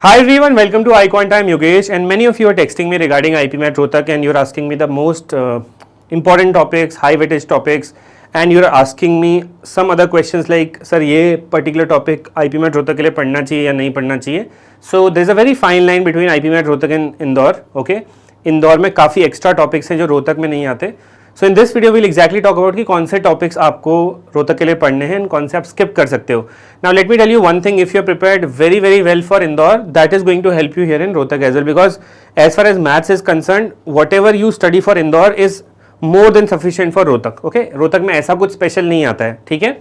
Hi everyone, welcome to iQuanta. I'm Yogesh, and many of you are texting me regarding IPMAT Rohtak, and you're asking me the most important topics, high weightage topics, and you're asking me some other questions like, sir, ये particular topic IPMAT Rohtak के लिए पढ़ना चाहिए या नहीं पढ़ना चाहिए. So there's a very fine line between IPMAT Rohtak and Indore. Okay, Indore में काफ़ी एक्स्ट्रा टॉपिक्स हैं जो रोहतक में नहीं आते. So in this video will exactly talk about कि कौन से टॉपिक्स आपको रोहतक के लिए पढ़ने हैं, कौन से आप स्किप कर सकते हो. Now let me tell you one thing, if you are prepared very well for Indore, that is going to help you here in Rohtak as well, because as far as maths is concerned, whatever you study for Indore is more than sufficient for Rohtak. Okay, Rohtak में ऐसा कुछ special नहीं आता है, ठीक है.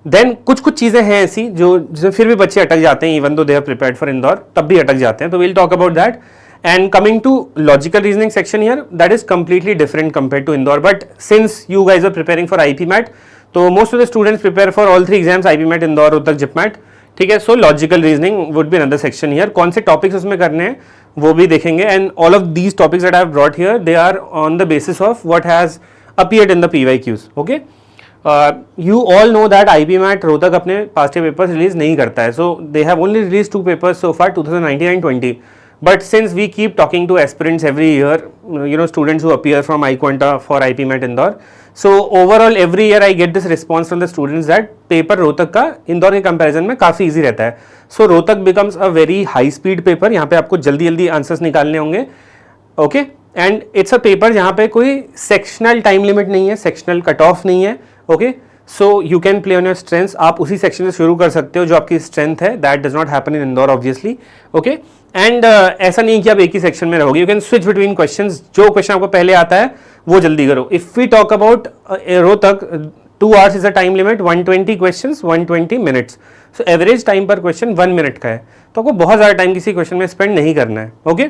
Then कुछ चीज़ें हैं ऐसी जो जिसमें फिर भी बच्चे अटक जाते हैं, even though they are prepared for Indore, तब भी अटक जाते हैं. तो will talk about that. And coming to logical reasoning section here, that is completely different compared to Indore. But since you guys are preparing for IPMAT, so most of the students prepare for all three exams, IPMAT, Indore, Rohtak, JIPMAT. ठीक है, so logical reasoning would be another section here. कौन से topics उसमें करने हैं वो भी देखेंगे. And all of these topics that I have brought here, they are on the basis of what has appeared in the PYQs. Okay. You all know that IPMAT Rohtak अपने past year papers release नहीं करता है. So they have only released 2 papers so far, 2019 and 20. But since we keep talking to aspirants every year, you know, students who appear from iQuanta for IPMAT Indore, so overall every year I get this response from the students that paper Rohtak का इंदौर के comparison में काफ़ी easy रहता है. So Rohtak becomes a very high speed paper. यहाँ पे आपको जल्दी आंसर्स निकालने होंगे. Okay, and it's a paper जहाँ पे कोई सेक्शनल टाइम लिमिट नहीं है, सेक्शनल कट ऑफ नहीं है. Okay, so you can play on your strengths. आप उसी सेक्शन से शुरू कर सकते हो जो आपकी स्ट्रेंथ है. That does not happen in Indore obviously. Okay, and ऐसा नहीं कि आप एक ही सेक्शन में रहोगे. You can switch between questions. जो क्वेश्चन आपको पहले आता है वो जल्दी करो. If we talk about Rohtak, 2 hours is a time limit, 120 questions, 120 minutes. So average time per question 1 minute का है. तो आपको बहुत ज़्यादा टाइम किसी क्वेश्चन में स्पेंड नहीं करना है. ओके,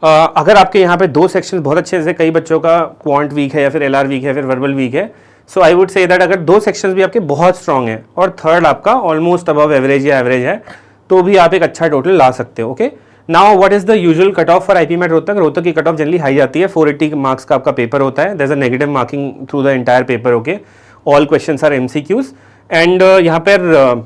अगर आपके यहाँ पे 2 सेक्शन बहुत अच्छे, जैसे कई बच्चों का क्वांट वीक है या फिर LR वीक है, फिर वर्बल वीक है, so I would say that अगर 2 सेक्शंस भी आपके बहुत स्ट्रॉन्ग है और थर्ड आपका ऑलमोस्ट अबव एवरेज या एवरेज है, तो भी आप एक अच्छा टोटल ला सकते हो. Okay, now what is the usual cut off for IPMAT Rohtak. Rohtak की कट ऑफ जनरली हाई जाती है. 480 मार्क्स का आपका पेपर होता है. There is a negative marking through the entire paper. Okay, all questions are MCQs. And यहाँ पर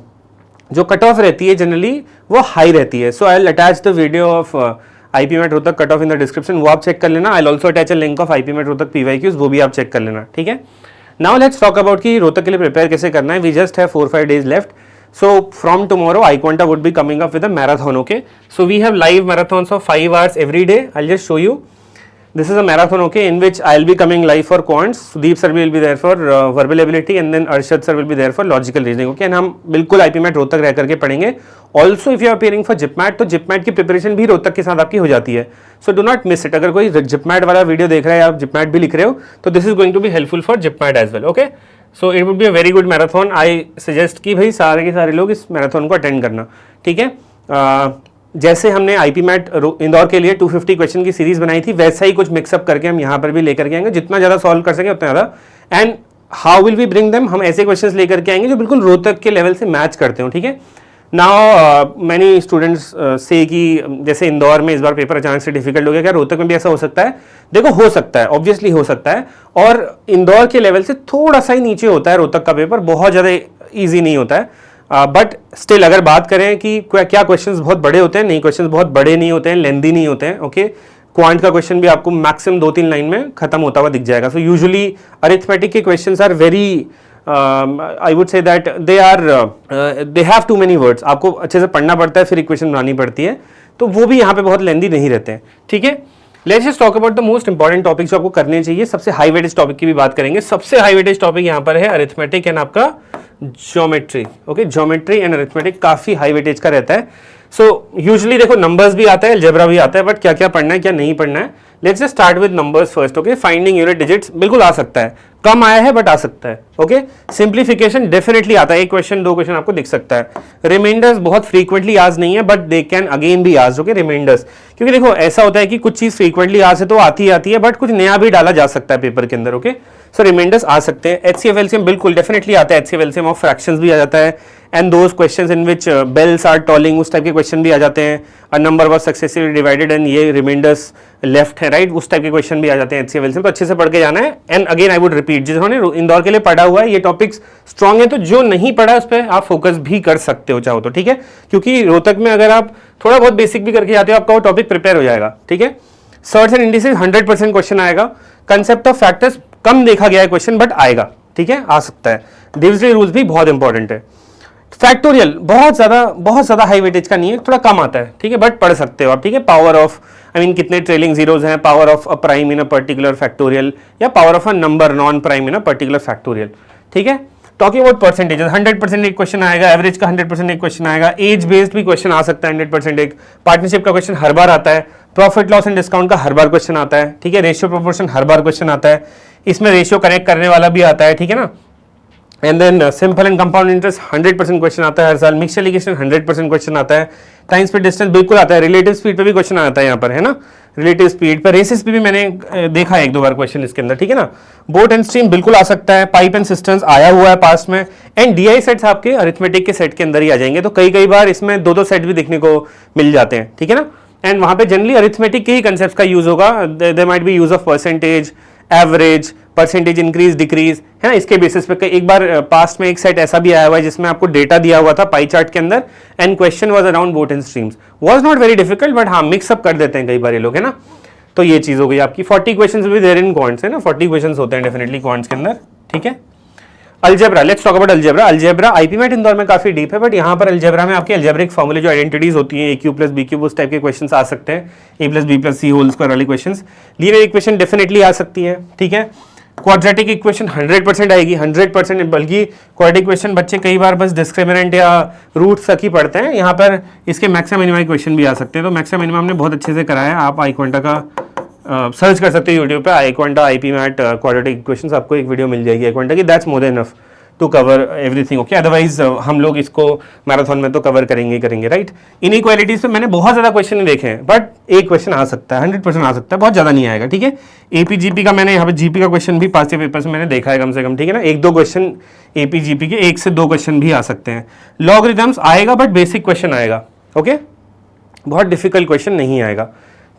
जो कट ऑफ रहती है जनरली वो हाई रहती है. So I will attach the video of IPMAT Rohtak cut off in the description. वो आप चेक कर लेना. I will also attach a link of IPMAT Rohtak PYQs, वो भी आप चेक कर लेना. ठीक है, नाउ लेट्स टॉक अबाउट कि रोहतक के लिए प्रिपेयर कैसे करना है. वी जस्ट हैव 4-5 days लेफ्ट. So from tomorrow, iQuanta would be coming up with a marathon. Okay, so we have live marathons of 5 hours every day. I'll just show you. This is a marathon, okay, in which I'll be coming live for quants. Sudeep sir will be there for verbal ability, and then Arshad sir will be there for logical reasoning. Okay, and हम बिल्कुल IPMAT Rohtak रह करके पढ़ेंगे. Also, if you are appearing for JIPMAT, तो JIPMAT की preparation भी रोहतक के साथ आपकी हो जाती है. So do not miss it. अगर कोई JIPMAT वाला वीडियो देख रहा है, आप JIPMAT भी लिख रहे हो, तो this is going to be helpful for JIPMAT as well. Okay. So it would be a very good marathon. I suggest कि भाई सारे के सारे लोग इस मैराथन को अटेंड करना. ठीक है, जैसे हमने IPMAT इंदौर के लिए 250 क्वेश्चन की सीरीज बनाई थी, वैसा ही कुछ मिक्सअप करके हम यहाँ पर भी लेकर के आएंगे. जितना ज़्यादा सॉल्व कर सकें उतना ज़्यादा. And how will we bring them, हम ऐसे क्वेश्चन लेकर के आएंगे जो बिल्कुल रोहतक के लेवल से मैच करते हो. ठीक है, नाउ मैनी स्टूडेंट्स से कि जैसे इंदौर में इस बार पेपर अचानक से डिफिकल्ट हो गया, क्या रोहतक में भी ऐसा हो सकता है? देखो, हो सकता है, ऑब्वियसली हो सकता है. और इंदौर के लेवल से थोड़ा सा ही नीचे होता है रोहतक का पेपर, बहुत ज़्यादा ईजी नहीं होता है. बट स्टिल अगर बात करें कि क्या क्वेश्चंस बहुत बड़े होते हैं, नहीं, क्वेश्चंस बहुत बड़े नहीं होते हैं, लेंदी नहीं होते हैं. ओके, क्वांट का क्वेश्चन भी आपको मैक्सिमम 2-3 लाइन में खत्म होता हुआ दिख जाएगा. सो यूजुअली अरिथमेटिक के questions are very, I would say that they have too many words. आपको अच्छे से पढ़ना पड़ता है, फिर इक्वेशन बनानी पड़ती है, तो वो भी यहाँ पे बहुत लेंदी नहीं रहते हैं. ठीक है, let's just talk about the most important topic जो आपको करने चाहिए. सबसे हाई वेटेज टॉपिक की भी बात करेंगे. सबसे हाई वेटेज टॉपिक यहाँ पर है अरिथमेटिक एंड आपका geometry. Okay, geometry and arithmetic काफी हाई वेटेज का रहता है. सो यूजुअली देखो, नंबर्स भी आता है, अलजेब्रा भी आता है, बट क्या क्या पढ़ना है क्या नहीं पढ़ना है. Let's just start with numbers first. Okay, finding unit digits बिल्कुल आ सकता है, कम आया है बट आ सकता है. ओके, सिंप्लीफिकेशन डेफिनेटली आता है, 1 क्वेश्चन 2 क्वेश्चन आपको दिख सकता है. रिमाइंडर्स बहुत फ्रीक्वेंटली आज नहीं है, but they can again be आज. ओके, रिमाइंडर्स, क्योंकि देखो ऐसा होता है कि कुछ चीज फ्रीक्वेंटली आज से तो आती है, बट कुछ नया भी डाला जा सकता है पेपर के अंदर. ओके, सो रिमाइंडर्स आ सकते हैं. HCF LCM बिल्कुल डेफिनेटली आता है. HCF LCM ऑफ फ्रैक्शंस भी आ जाता है. And those question in which bells are tolling, उस टाइप के क्वेश्चन भी आ जाते हैं। A number was successfully divided and ये रिमाइंडर्स लेफ्ट है, राइट, उस टाइप के क्वेश्चन भी आ जाते हैं HCF LCM। तो अच्छे से पढ़ के जाना है। And again I would repeat, जिन्होंने इंदौर के लिए पढ़ा हुआ है ये टॉपिक्स स्ट्रॉन्ग है, तो जो नहीं पढ़ा उस पर आप फोकस भी कर सकते हो चाहो तो, ठीक है, क्योंकि रोहतक में अगर आप थोड़ा बहुत बेसिक भी करके जाते हो आपका वो टॉपिक प्रिपेयर हो जाएगा, ठीक है। सर्च एंड इंडिसेस 100% क्वेश्चन आएगा। कंसेप्ट ऑफ फैक्टर्स कम देखा गया है क्वेश्चन, बट आएगा, ठीक है, आ सकता है। डिविजनल रूल्स भी बहुत इंपॉर्टेंट है। फैक्टोरियल बहुत ज्यादा हाई वेटेज का नहीं है, थोड़ा कम आता है, ठीक है, बट पढ़ सकते हो आप, ठीक है। पावर ऑफ, आई मीन कितने ट्रेलिंग जीरोज हैं, power of a prime in a particular factorial, या power of a number non prime in a particular factorial, ठीक है। टॉकिंग अबाउट परसेंटेजेस, 100% एक क्वेश्चन आएगा, एवरेज का 100% एक क्वेश्चन आएगा, एज बेस्ड भी क्वेश्चन आ सकता है 100% एक, पार्टनरशिप का क्वेश्चन हर बार आता है, प्रॉफिट लॉस एंड डिस्काउंट का हर बार क्वेश्चन आता है, ठीक है, रेशियो प्रोपोर्शन हर बार क्वेश्चन आता है, इसमें रेशियो कनेक्ट करने वाला भी आता है, ठीक है ना। And then simple and compound interest 100% question आता है हर साल, मिक्सचर एलिगेशन 100% क्वेश्चन आता है, टाइम स्पीड डिस्टेंस बिल्कुल आता है, रिलेटिव स्पीड पे भी क्वेश्चन आता है यहाँ पर, है ना, रिलेटिव स्पीड पर, रेसिस पे भी मैंने देखा है 1-2 बार क्वेश्चन इसके अंदर, ठीक है ना। बोट एंड स्ट्रीम बिल्कुल आ सकता है, पाइप एंड सिस्टम्स आया हुआ है पास्ट में, एंड डीआई सेट्स आपके अरिथमेटिक के सेट के अंदर ही आ जाएंगे, तो कई बार इसमें 2-2 सेट भी देखने को मिल जाते हैं, ठीक है ना। एंड वहां पे जनरली अरिथमेटिक के ही कंसेप्ट का यूज होगा, there might be use of percentage, average, percentage increase decrease, है ना, इसके बेसिस पे। एक बार पास्ट में एक सेट ऐसा भी आया हुआ है जिसमें आपको डेटा दिया हुआ था पाई चार्ट के अंदर, and question was around boat and streams, was not very difficult, but हाँ मिक्सअप कर देते हैं कई बार ये लोग, है ना। तो ये चीज हो गई आपकी। 40 क्वेश्चंस भी देयर इन क्वांट्स, है ना, 40 क्वेश्चंस होते हैं डेफिनेटली क्वांट्स के अंदर, ठीक है। Algebra, let's talk about algebra. Algebra IPMAT Indore में काफी डीप है, बट यहाँ पर अलजेब्रा में आपके अलजेब्रिक फॉर्मूले जो आइडेंटिटीज होती हैं, AQ प्लस BQ, उस टाइप के क्वेश्चंस आ सकते हैं, A plus B plus C whole square वाली क्वेश्चंस, लीनियर इक्वेशन डेफिनेटली आ सकती है, ठीक है। क्वाड्रेटिक इक्वेशन 100% आएगी, 100%, बल्कि क्वाड्रेटिक इक्वेशन बच्चे कई बार बस डिस्क्रिमिनेंट या रूट्स तक ही पढ़ते हैं, यहाँ पर इसके मैक्सिमम मिनिमम इक्वेशन भी आ सकते हैं। तो मैक्सिमम मिनिमम हमने बहुत अच्छे से कराया है, आप आई क्वांटा का सर्च कर सकते हो यूट्यूब पे, iQuanta IPMAT quadratic equations, आपको एक वीडियो मिल जाएगी आई क्वांटा की, that's more than enough to cover everything, okay. Otherwise हम लोग इसको मैराथन में तो कवर करेंगे, राइट। इनइक्वालिटीज पे मैंने बहुत ज्यादा क्वेश्चन नहीं देखे हैं, बट एक क्वेश्चन आ सकता है, 100% आ सकता है, बहुत ज्यादा नहीं आएगा, ठीक है। APGP का मैंने यहाँ पे GP का क्वेश्चन भी पास के पेपर्स में मैंने देखा है कम से कम, ठीक है ना, 1-2 क्वेश्चन APGP के 1 से 2 क्वेश्चन भी आ सकते हैं। लॉगरिथम्स आएगा, बट बेसिक क्वेश्चन आएगा, ओके, बहुत डिफिकल्ट क्वेश्चन नहीं आएगा,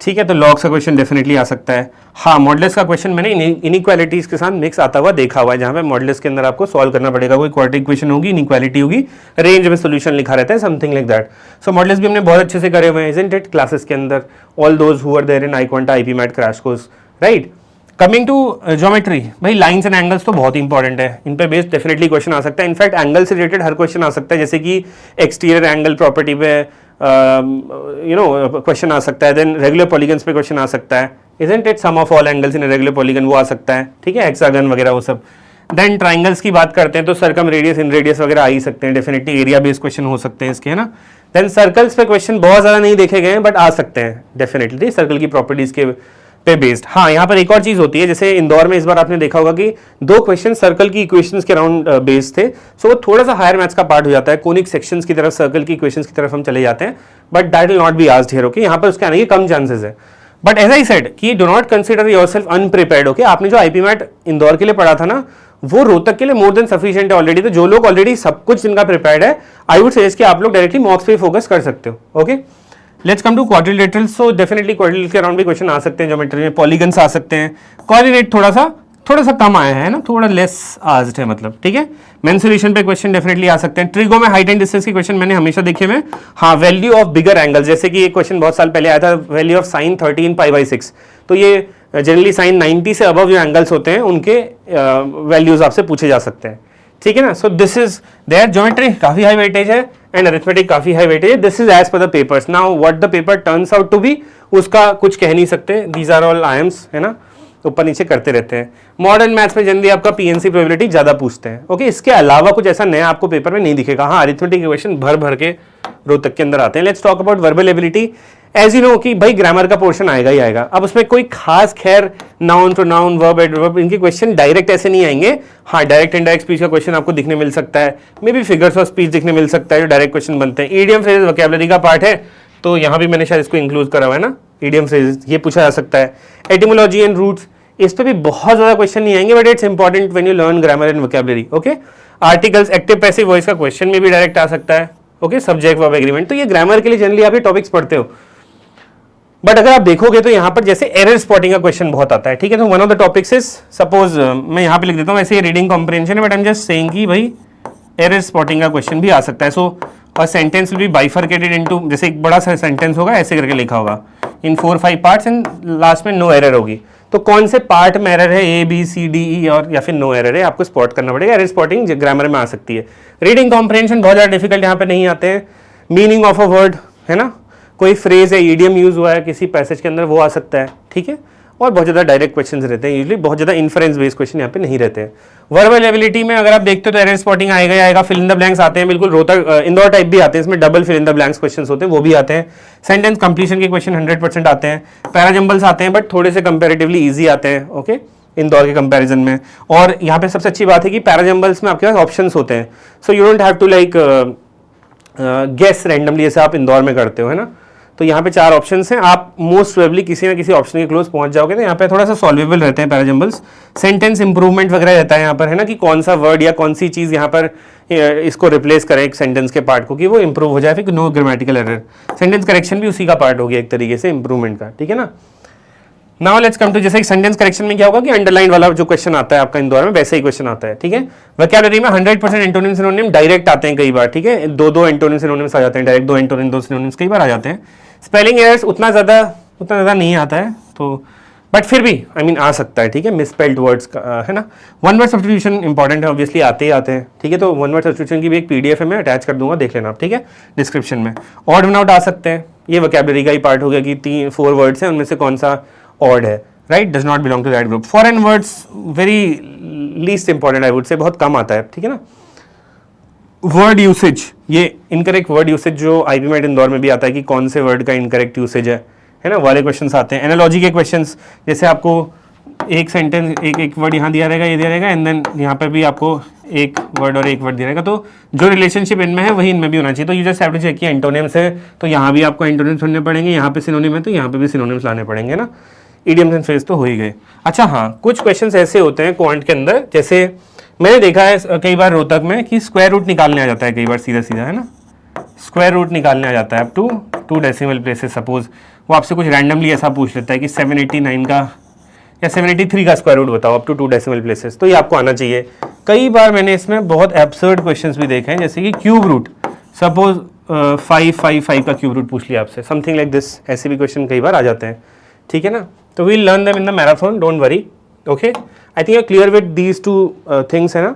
ठीक है। तो लॉग्स का क्वेश्चन डेफिनेटली आ सकता है। हाँ, मॉडलेस का क्वेश्चन मैंने इनइक्वालिटीज के साथ मिक्स आता हुआ देखा हुआ है, जहाँ पे मॉडलेस के अंदर आपको सॉल्व करना पड़ेगा, कोई क्वाड्रेटिक इक्वेशन होगी, इनइक्वालिटी होगी, रेंज में सोल्यूशन लिखा रहता है, something like that. So modulus भी हमने बहुत अच्छे से करे हुए हैं, इजंट इट, क्लासेस के अंदर, all those who are there in iQuanta IPMAT crash course, right. Coming to geometry, भाई लाइंस एंड एंगल्स तो बहुत इंपॉर्टेंट है, इन पे बेस्ड डेफिनेटली क्वेश्चन आ सकता है, इनफैक्ट एंगल से रिलेटेड हर क्वेश्चन आ सकता है, जैसे कि एक्सटीरियर एंगल प्रॉपर्टी पे क्वेश्चन आ सकता है, देन रेगुलर पॉलीगन्स पे क्वेश्चन आ सकता है, isn't it, sum of all angles in regular polygon, वो आ सकता है, ठीक है, हेक्सागन वगैरह वो सब। देन ट्राइंगल्स की बात करते हैं तो सर्कम रेडियस, इन रेडियस वगैरह आ ही सकते हैं, डेफिनेटली एरिया बेस्ड क्वेश्चन हो सकते हैं इसके, है ना। देन सर्कल्स पे क्वेश्चन बहुत ज्यादा नहीं देखे गए हैं, बट आ सकते हैं डेफिनेटली सर्कल की प्रॉपर्टीज के पे बेस्ड। हाँ, यहाँ पर एक और चीज होती है, जैसे इंदौर में इस बार आपने देखा होगा कि 2 क्वेश्चन सर्कल की इक्वेशंस के अराउंड बेस्ड थे, सो वो थोड़ा सा हायर मैथ्स का पार्ट हो जाता है, कोनिक सेक्शंस की तरफ, सर्कल की इक्वेशंस की तरफ हम चले जाते हैं, but that will not be asked here, okay. यहाँ पर उसके आने के कम चांसेस है, बट एज आई सेड कि do not consider yourself अनप्रिपेयर्ड, okay. आपने जो आईपीमैट इंदौर के लिए पढ़ा था ना, वो रोहतक के लिए मोर देन सफिशिएंट है ऑलरेडी। तो जो लोग ऑलरेडी सब कुछ जिनका प्रिपेयर्ड है, आई वुड सजेस्ट कि आप लोग डायरेक्टली मॉक्स पे फोकस कर सकते हो, okay. Let's come to quadrilateral. So definitely quadrilateral के अराउंड भी क्वेश्चन आ सकते हैं, ज्योमेट्री में पॉलीगन्स आ सकते हैं, कोऑर्डिनेट थोड़ा सा कम आया है ना, थोड़ा लेस आस्क्ड है मतलब, ठीक है। मेंसुरेशन पे क्वेश्चन डेफिनेटली आ सकते हैं। ट्रिगो में हाइट एंड डिस्टेंस के क्वेश्चन मैंने हमेशा देखे हुए। हाँ, वैल्यू ऑफ बिगर एंगल, जैसे कि एक क्वेश्चन बहुत साल पहले आया था, वैल्यू ऑफ साइन 13 π/6, तो ये जनरली साइन 90 से अबव जो एंगल्स होते हैं उनके वैल्यूज आपसे पूछे जा सकते हैं, ठीक है ना। So this is there, geometry काफी हाई वेटेज है एंड अरिथमेटिक काफी हाई वेटेज है, this is as per the papers. Now what the paper turns out to be, उसका कुछ कह नहीं सकते, दीज आर ऑल आयम्स, है ना, ऊपर नीचे करते रहते हैं। मॉडर्न मैथ्स में जनरली आपका पीएनसी प्रोबेबिलिटी ज्यादा पूछते हैं, ओके। इसके अलावा कुछ ऐसा नया आपको पेपर में नहीं दिखेगा। हाँ, अरिथमेटिक क्वेश्चन भर भर के रोहतक के अंदर आते हैं। Let's talk about verbal ability. As you know कि भाई ग्रामर का पोर्शन आएगा ही आएगा, अब उसमें कोई खास खैर नाउन प्रोनाउन वर्ब एडवर्ब इनके क्वेश्चन डायरेक्ट ऐसे नहीं आएंगे। हाँ, डायरेक्ट इनडायरेक्ट स्पीच का क्वेश्चन आपको दिखने मिल सकता है, may be figures of speech दिखने मिल सकता है जो डायरेक्ट क्वेश्चन बनते हैं। ईडियम फ्रेजेस वोकैबुलरी का पार्ट है, तो यहाँ भी मैंने शायद इसको इंक्लूड करा हुआ है ना, ईडियम फ्रेजेस, ये पूछा जा सकता है। एटिमोलॉजी एंड रूट्स, इस पे भी बहुत ज्यादा क्वेश्चन नहीं आएंगे, but it's important when you learn grammar and vocabulary, okay. Articles, active passive voice का क्वेश्चन में भी डायरेक्ट आ सकता है, ओके, सब्जेक्ट वर्ब एग्रीमेंट। तो ये ग्रामर के लिए जनरली आप ये टॉपिक्स पढ़ते हो, बट अगर आप देखोगे तो यहाँ पर जैसे एरर स्पॉटिंग का क्वेश्चन बहुत आता है, ठीक है। तो one of the topics is, suppose मैं यहाँ पे लिख देता हूँ, वैसे ये रीडिंग कॉम्प्रिहेंशन है, but I am just saying कि भाई एरर स्पॉटिंग का क्वेश्चन भी आ सकता है। So a sentence will be bifurcated into, जैसे एक बड़ा सा सेंटेंस होगा ऐसे करके लिखा होगा इन 4-5 पार्ट्स एंड लास्ट में नो एरर होगी। तो कौन से पार्ट में एरर है, A B C D E, और या फिर नो एरर है, आपको स्पॉट करना पड़ेगा। एरर स्पॉटिंग ग्रामर में आ सकती है। रीडिंग कॉम्प्रिहेंशन बहुत ज़्यादा डिफिकल्ट यहाँ पे नहीं आते हैं। मीनिंग ऑफ अ वर्ड है ना, कोई फ्रेज है, ईडियम यूज हुआ है किसी पैसेज के अंदर, वो आ सकता है, ठीक है। और बहुत ज़्यादा डायरेक्ट क्वेश्चंस रहते हैं, यूजुअली बहुत ज़्यादा इन्फरेंस बेस्ड क्वेश्चन यहाँ पे नहीं रहते हैं। वर्बल एबिलिटी में अगर आप देखते हो तो एरर स्पॉटिंग आएगा ही आएगा। फिल इन द ब्लैंक्स आते हैं, बिल्कुल रोहतक इंदौर टाइप भी आते हैं, इसमें double fill in the blanks questions होते हैं, वो भी आते हैं। सेंटेंस कंप्लीशन के क्वेश्चन 100% आते हैं। पैराजम्बल्स आते हैं, बट थोड़े से कंपेरेटिवली ईजी आते हैं, ओके, इंदौर के कंपैरिजन में। और यहाँ पे सबसे अच्छी बात है कि पैराजम्बल्स में आपके पास ऑप्शंस होते हैं, so you don't have to like guess randomly जैसे आप इंदौर में करते हो, है ना। तो यहाँ पे 4 ऑप्शंस हैं, आप मोस्ट प्रोबेबली किसी ना किसी ऑप्शन के क्लोज पहुंच जाओगे। तो यहाँ पे थोड़ा सा सॉल्वेबल रहते हैं पैराजम्बल्स। सेंटेंस इंप्रूवमेंट वगैरह रहता है यहाँ पर, है ना, कि कौन सा वर्ड या कौन सी चीज़ यहाँ पर इसको रिप्लेस करें एक सेंटेंस के पार्ट को, कि वो इंप्रूव हो जाए, फिर no grammatical error. Sentence correction भी उसी का पार्ट हो गया एक तरीके से इंप्रूवमेंट का, ठीक है ना। नाउ लेट्स कम टू, जैसे एक सेंटेंस करेक्शन में क्या होगा कि अंडरलाइन वाला जो क्वेश्चन आता है आपका इंदौर में, वैसे ही क्वेश्चन आता है, ठीक है। वोकैबुलरी में 100% एंटोनिम सिनोनिम डायरेक्ट आते हैं कई बार, ठीक है। 2 एंटोनिम सिनोनिम्स आ जाते हैं डायरेक्ट, 2 एंटोनिम 2 सिनोनिम्स कई बार आ जाते हैं। स्पेलिंग एरर्स उतना ज़्यादा नहीं आता है, तो बट फिर भी आई मीन आ सकता है, ठीक है, मिसस्पेल्ड वर्ड्स का, है ना। वन वर्ड सब्स्टिट्यूशन इंपॉर्टेंट है, ऑब्वियसली आते ही आते हैं, ठीक है। तो वन वर्ड सब्स्टिट्यूशन की भी एक PDF है, मैं अटैच कर दूंगा, देख लेना आप, ठीक है, डिस्क्रिप्शन में। ऑड वन आउट आ सकते हैं, ये वोकैबुलरी का ही पार्ट हो गया कि 3-4 वर्ड्स हैं, उनमें से कौन सा ऑड है, right, does not belong to that group. Foreign words very least important I would say, बहुत कम आता है, ठीक है ना। वर्ड यूसेज, ये इनकरेक्ट वर्ड यूसेज जो IPMAT इंदौर में भी आता है कि कौन से वर्ड का इनकरेक्ट यूसेज है ना, वाले क्वेश्चंस आते हैं। एनालॉजी के क्वेश्चंस, जैसे आपको एक सेंटेंस एक वर्ड यहाँ दिया रहेगा, ये दिया रहेगा, एंड देन यहाँ पर भी आपको एक वर्ड और एक वर्ड दिया रहेगा, तो जो रिलेशनशिप इनमें है वही इनमें भी होना चाहिए। तो you just have to check कि एंटोनिम्स है तो यहाँ भी आपको एंटोनिम्स ढूंढने पड़ेंगे, यहाँ पे सिनोनिम है तो यहाँ पे भी सिनोनिम्स लाने पड़ेंगे ना। इडियम्स एंड फ्रेज तो हो ही गए। अच्छा हाँ, कुछ क्वेश्चंस ऐसे होते हैं क्वांट के अंदर, जैसे मैंने देखा है कई बार रोहतक में कि स्क्वायर रूट निकालने आ जाता है कई बार, सीधा सीधा, है ना, स्क्वायर रूट निकालने आ जाता है up to 2 decimal places. Suppose वो आपसे कुछ रैंडमली ऐसा पूछ लेता है कि 789 का या 783 का स्क्वायर रूट बताओ अप टू 2 डेसिमल प्लेसेस, तो ये आपको आना चाहिए। कई बार मैंने इसमें बहुत एब्सर्ड क्वेश्चंस भी देखे हैं, जैसे कि क्यूब रूट, सपोज 555 का क्यूब रूट पूछ लिया आपसे, समथिंग लाइक दिस, ऐसे भी क्वेश्चन कई बार आ जाते हैं, ठीक है ना। तो we'll learn them in the marathon, don't worry, okay. I think you are clear with these 2 things, है ना।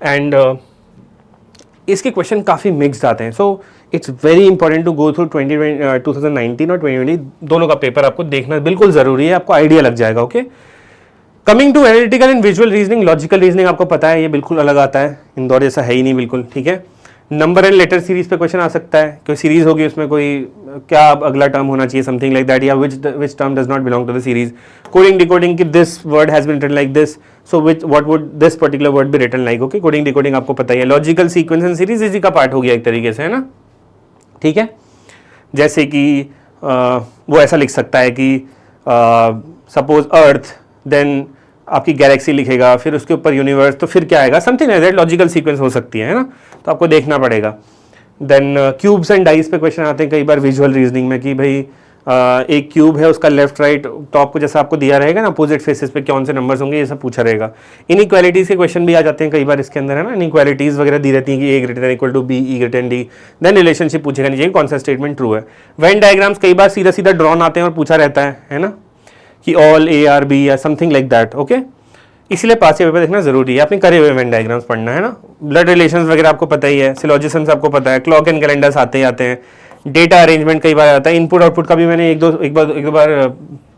एंड इसके क्वेश्चन काफ़ी मिक्सड आते हैं, so it's very important to go through 2019 और 2020 दोनों का पेपर आपको देखना बिल्कुल ज़रूरी है, आपको आइडिया लग जाएगा, okay. Coming to analytical and visual reasoning, logical reasoning आपको पता है ये बिल्कुल अलग आता है, इंदौर जैसा है ही नहीं बिल्कुल, ठीक है। नंबर एंड लेटर सीरीज पे क्वेश्चन आ सकता है, कोई सीरीज होगी उसमें कोई क्या अगला टर्म होना चाहिए, समथिंग लाइक दैट, या which term does not belong to the series. Coding decoding कि this word has been written like this, so which what would this particular word be written like, okay. Coding decoding आपको पता ही है। Logical sequence and series इसी का part हो गया एक तरीके से, है ना, ठीक है। जैसे कि वो ऐसा लिख सकता है कि सपोज अर्थ, देन आपकी गैलेक्सी लिखेगा, फिर उसके ऊपर यूनिवर्स, तो फिर क्या आएगा, something like that, logical sequence हो सकती है ना, तो आपको देखना पड़ेगा। देन क्यूब्स एंड डाइस पे क्वेश्चन आते हैं कई बार विजुअल रीजनिंग में कि भाई एक क्यूब है, उसका लेफ्ट राइट टॉप को जैसा आपको दिया रहेगा ना, अपोजिट फेसेस पे कौन से नंबर्स होंगे, ये सब पूछा रहेगा। इनइक्वालिटीज के क्वेश्चन भी आ जाते हैं कई बार इसके अंदर, है ना। इनइक्वालिटीज वगैरह दी रहती हैं कि A greater than equal to B, E greater than D, then relationship पूछेगा नहीं चाहिए कौन सा स्टेटमेंट ट्रू है। वेन डायग्राम्स कई बार सीधा सीधा ड्रॉन आते हैं और पूछा रहता है ना, कि ऑल A आर B या समथिंग लाइक दैट, ओके। इसलिए पास पेपर देखना जरूरी है, आपने करे हुए वेन डायग्राम्स पढ़ना, है ना। ब्लड रिलेशंस वगैरह आपको पता ही है, सिलोजिज्म्स आपको पता है, क्लॉक एंड कैलेंडर्स आते हैं। डेटा अरेंजमेंट कई बार आता है, इनपुट आउटपुट का भी मैंने एक दो बार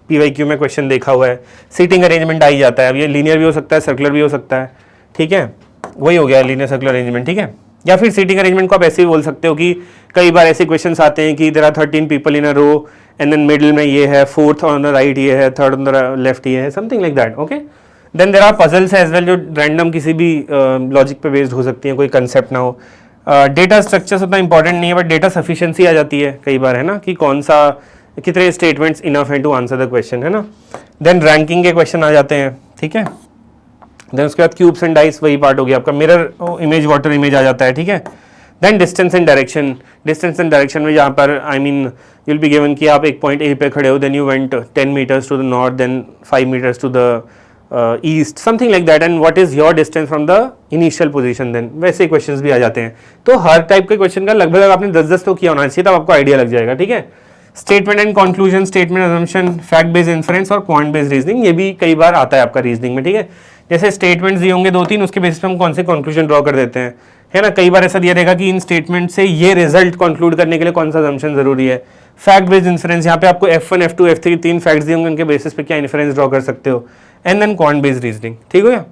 PYQ में क्वेश्चन देखा हुआ है। सीटिंग अरेंजमेंट आ ही जाता है, अब ये लीनियर भी हो सकता है, सर्कुलर भी हो सकता है, ठीक है, वही हो गया लीनियर सर्कुलर अरेंजमेंट, ठीक है। या फिर सीटिंग अरेंजमेंट को आप ऐसे भी बोल सकते हो कि कई बार ऐसे क्वेश्चन आते हैं कि there are 13 people in a row and then middle में ये है, फोर्थ ऑन द राइट ये है, थर्ड ऑन द लेफ्ट ये है, something like that, okay. Then there are puzzles as well, जो रैंडम किसी भी लॉजिक पे बेस्ड हो सकती हैं, कोई कंसेप्ट ना हो। डेटा स्ट्रक्चर्स उतना इंपॉर्टेंट नहीं है, बट डेटा सफिशिएंसी आ जाती है कई बार, है ना, कि कौन सा कितने स्टेटमेंट्स इनफ है टू आंसर द क्वेश्चन, है ना। देन रैंकिंग के क्वेश्चन आ जाते हैं, ठीक है। देन उसके बाद क्यूब्स एंड डाइस वही पार्ट हो गया आपका, मिरर इमेज वाटर इमेज आ जाता है, ठीक है। देन डिस्टेंस एंड डायरेक्शन में जहाँ पर I mean you will be given कि आप एक पॉइंट ए पे खड़े हो, then you went 10 metres to the north, then 5 metres to the east, something like that, and what is your distance from the initial position, then वैसे questions भी आ जाते हैं। तो हर टाइप के क्वेश्चन का लगभग आपने 10-10 तो किया होना चाहिए, तब आपको आइडिया लग जाएगा, ठीक है। Statement and conclusion, statement assumption, fact based inference और क्वांट बेस्ड रीजनिंग, ये भी कई बार आता है आपका रीजनिंग में, ठीक है। जैसे स्टेटमेंट्स दिए होंगे 2-3, उसके बेसिस पे हम कौन से कंक्लूजन ड्रॉ कर देते हैं, है ना। कई बार ऐसा दिया रहेगा कि इन स्टेटमेंट से ये रिजल्ट कंक्लूड करने के लिए कौन सा अजम्पशन जरूरी है। फैक्ट बेस्ड इन्फरेंस, यहाँ पे आपको F1, F2, F3 3 फैक्ट्स दिए होंगे, उनके बेसिस पे क्या इन्फरेंस ड्रॉ कर सकते हो। And then quant based reasoning, ठीक हो गया।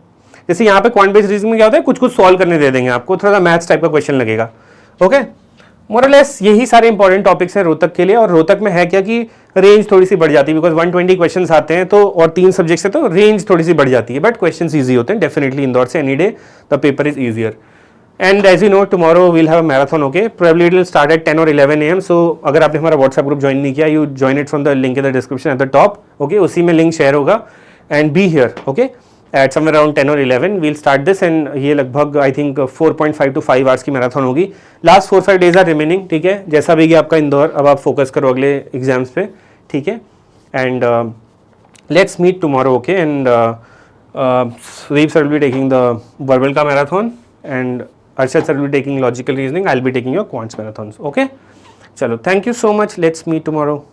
जैसे यहाँ पे क्वांट बेस्ड रीजनिंग में क्या होता है, कुछ कुछ सॉल्व करने दे देंगे आपको, थोड़ा सा मैथ्स टाइप का क्वेश्चन लगेगा, ओके। मोरलेस यही सारे इंपॉर्टेंट टॉपिक्स हैं रोहतक के लिए। और रोहतक में है क्या कि रेंज थोड़ी सी बढ़ जाती है, बिकॉज 120 क्वेश्चंस आते हैं तो, और 3 सब्जेक्ट्स है तो रेंज थोड़ी सी बढ़ जाती है, बट क्वेश्चंस इजी होते हैं डेफिनेटली। इंदौर से any day the paper is easier. And as you know tomorrow we'll have a marathon, okay, probably it will start at 10 और 11 AM। सो अगर आपने हमारा व्हाट्सएप ग्रुप ज्वाइन नहीं किया, you join it from the link in the description at the top, okay, उसी में link share होगा। And be here, okay, eight somewhere around 10 और 11 वील स्टार्ट दिस। एंड ये लगभग आई थिंक 4.5 to 5 आवर्स की marathon होगी। Last 4-5 days are remaining, ठीक है। जैसा भी आपका इंदौर, अब आप फोकस करो अगले एग्जाम्स पे, ठीक है। And let's meet tomorrow, okay. And Sudeep sir will be taking the verbal ka marathon and Arshad sir will be taking logical reasoning. I'll be taking your quants marathons, okay. Chalo, thank you so much. Let's meet tomorrow.